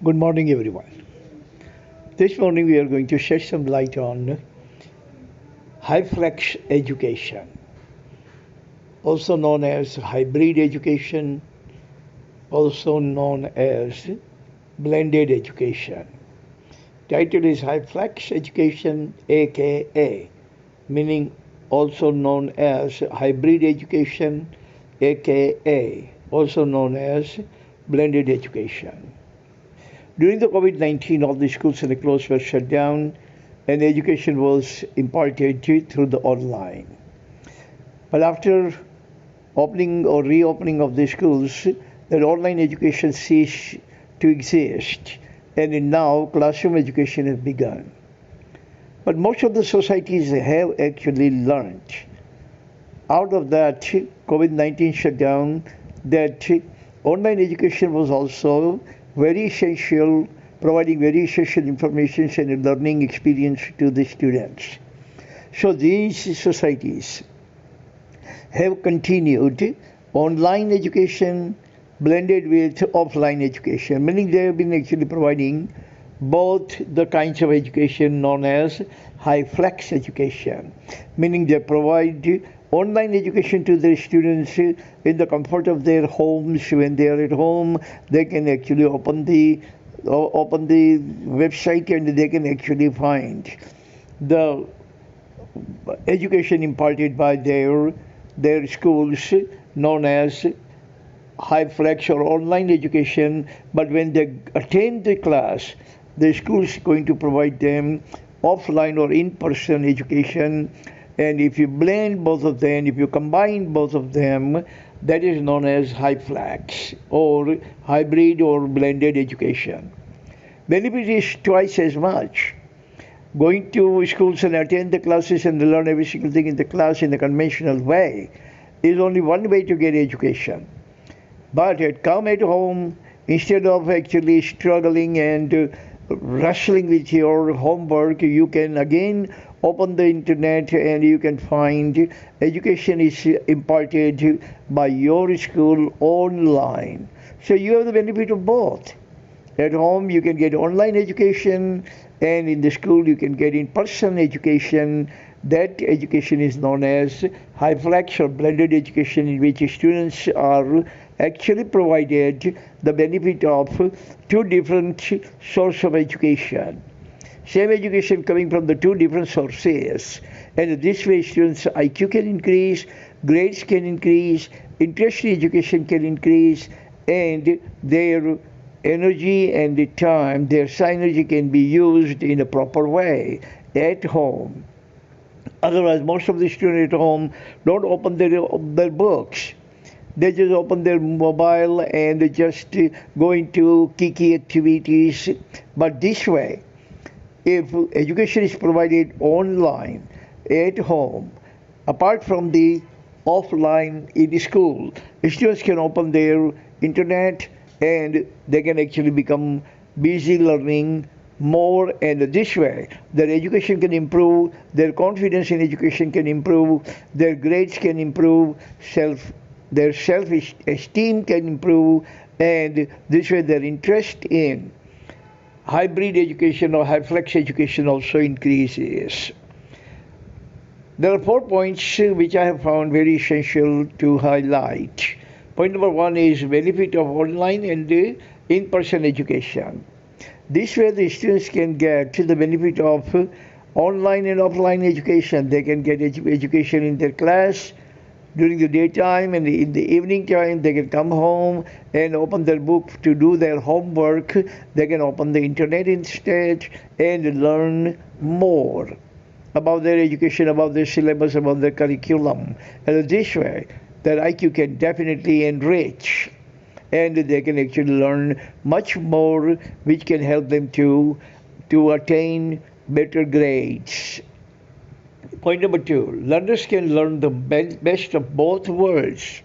Good morning, everyone. This morning we are going to shed some light on Highflex education, also known as hybrid education, also known as blended education. Title is Highflex education, aka, meaning also known as hybrid education, aka, also known as blended education. During the COVID-19, all the schools and the closed were shut down and education was imparted through the online. But after opening or reopening of the schools, that online education ceased to exist and now classroom education has begun. But most of the societies have actually learned out of that COVID-19 shutdown that online education was also very essential, providing very essential information and learning experience to the students. So these societies have continued online education blended with offline education, meaning they have been actually providing both the kinds of education known as Highflex education, meaning they provide online education to their students in the comfort of their homes. When they are at home, they can actually open the website and they can actually find the education imparted by their schools known as Highflex or online education. But when they attend the class, the school is going to provide them offline or in-person education. And if you blend both of them, if you combine both of them, that is known as Highflex or hybrid or blended education. Benefit is twice as much. Going to schools and attend the classes and learn every single thing in the class in the conventional way is only one way to get education. But come at home, instead of actually struggling and wrestling with your homework, you can again open the internet and you can find education is imparted by your school online. So you have the benefit of both. At home you can get online education, and in the school you can get in-person education. That education is known as Highflex or blended education, in which students are actually provided the benefit of two different sources of education. Same education coming from the two different sources. And this way students' IQ can increase, grades can increase, interest in education can increase, and their energy and the time, their synergy can be used in a proper way at home. Otherwise, most of the students at home don't open their books. They just open their mobile and they just go into kiki activities. But this way, if education is provided online, at home, apart from the offline in the school, students can open their internet and they can actually become busy learning more, and this way their education can improve, their confidence in education can improve, their grades can improve, their self-esteem can improve, and this way their interest in hybrid education or Highflex education also increases. There are 4 points which I have found very essential to highlight. Point number 1 is benefit of online and in-person education. This way the students can get the benefit of online and offline education. They can get education in their class during the daytime, and in the evening time they can come home and open their book to do their homework. They can open the internet instead and learn more about their education, about their syllabus, about their curriculum. And this way their IQ can definitely enrich, and they can actually learn much more, which can help them to attain better grades. Point number 2, learners can learn the best of both worlds.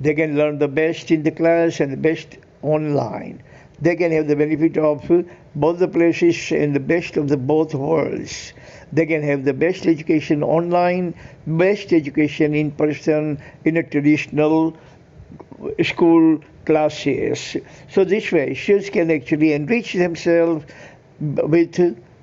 They can learn the best in the class and the best online. They can have the benefit of both the places and the best of the both worlds. They can have the best education online, best education in person in a traditional school classes. So this way, students can actually enrich themselves with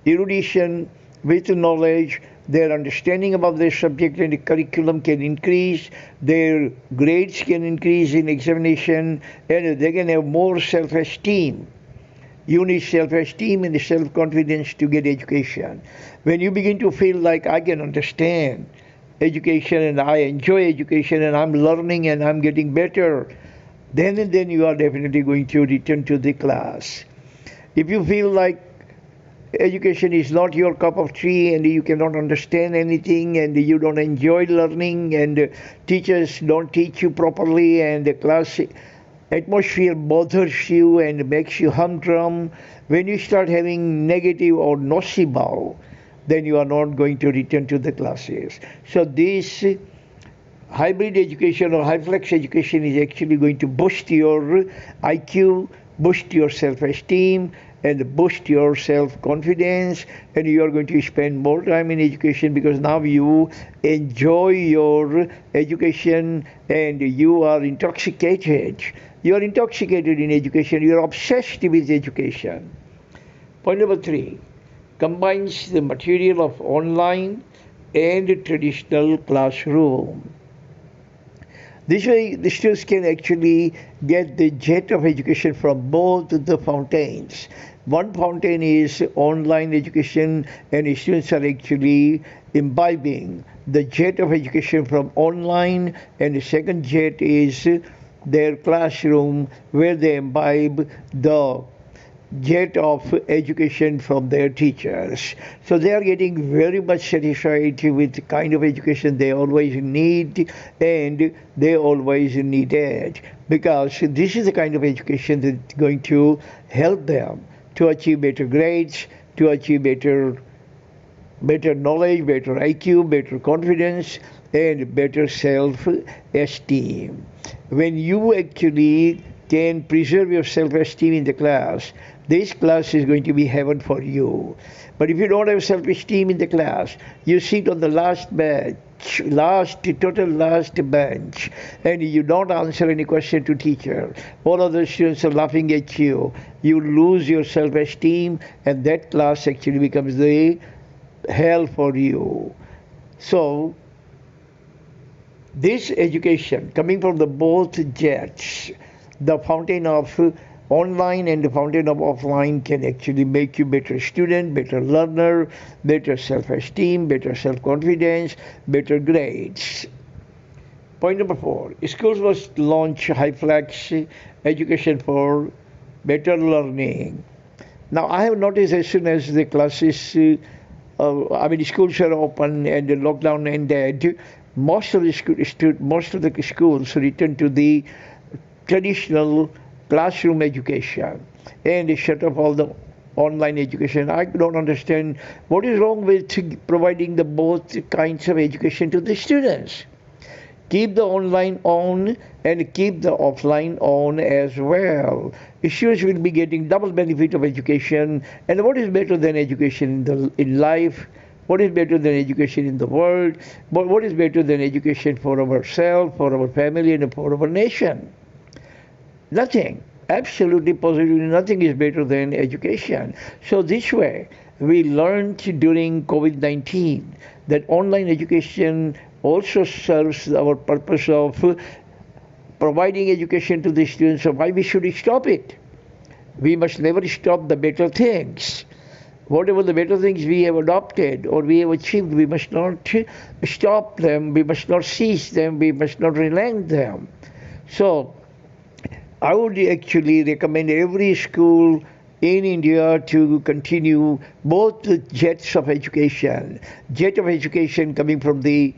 erudition, with knowledge. Their understanding about their subject and the curriculum can increase, their grades can increase in examination, and they can have more self-esteem. You need self-esteem and self-confidence to get education. When you begin to feel like I can understand education and I enjoy education and I'm learning and I'm getting better, then and then you are definitely going to return to the class. If you feel like education is not your cup of tea and you cannot understand anything and you don't enjoy learning and teachers don't teach you properly and the class atmosphere bothers you and makes you humdrum, when you start having negative or nocebo, then you are not going to return to the classes. So this hybrid education or Highflex education is actually going to boost your IQ, boost your self-esteem, and boost your self-confidence, and you are going to spend more time in education because now you enjoy your education and you are intoxicated. You are intoxicated in education. You are obsessed with education. Point number 3, combines the material of online and traditional classroom. This way, the students can actually get the jet of education from both the fountains. One fountain is online education, and students are actually imbibing the jet of education from online, and the second jet is their classroom, where they imbibe the jet of education from their teachers. So they are getting very much satisfied with the kind of education they always need and they always needed, because this is the kind of education that's going to help them to achieve better grades, to achieve better knowledge, better IQ, better confidence, and better self-esteem. When you actually can preserve your self-esteem in the class, this class is going to be heaven for you. But if you don't have self-esteem in the class, you sit on the last bench, last bench, and you don't answer any question to teacher. All other students are laughing at you. You lose your self-esteem, and that class actually becomes the hell for you. So this education coming from the both jets, the fountain of online and the fountain of offline, can actually make you better student, better learner, better self-esteem, better self-confidence, better grades. Point number 4, schools must launch Highflex education for better learning. Now I have noticed as soon as the classes, schools are open and the lockdown ended, most of the schools return to the traditional classroom education and they shut off all the online education. I don't understand what is wrong with providing the both kinds of education to the students. Keep the online on and keep the offline on as well. Students will be getting double benefit of education. And what is better than education in life? What is better than education in the world? But what is better than education for ourselves, for our family, and for our nation? Nothing. Absolutely, positively, nothing is better than education. So this way, we learned during COVID-19 that online education also serves our purpose of providing education to the students. So why we should stop it? We must never stop the better things. Whatever the better things we have adopted or we have achieved, we must not stop them, we must not cease them, we must not relent them. So I would actually recommend every school in India to continue both the jets of education, jet of education coming from the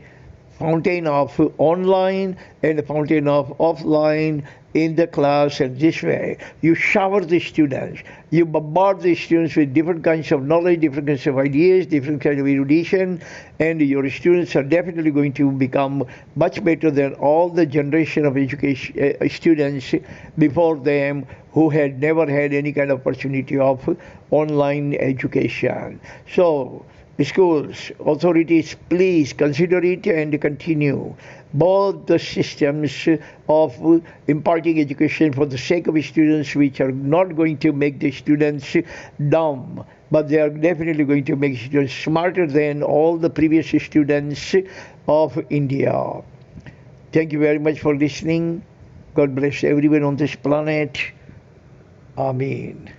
fountain of online and the fountain of offline in the class. And this way you shower the students, you bombard the students with different kinds of knowledge, different kinds of ideas, different kinds of erudition, and your students are definitely going to become much better than all the generation of education students before them who had never had any kind of opportunity of online education. So schools, authorities, please consider it and continue both the systems of imparting education for the sake of students, which are not going to make the students dumb, but they are definitely going to make students smarter than all the previous students of India. Thank you very much for listening. God bless everyone on this planet. Amen.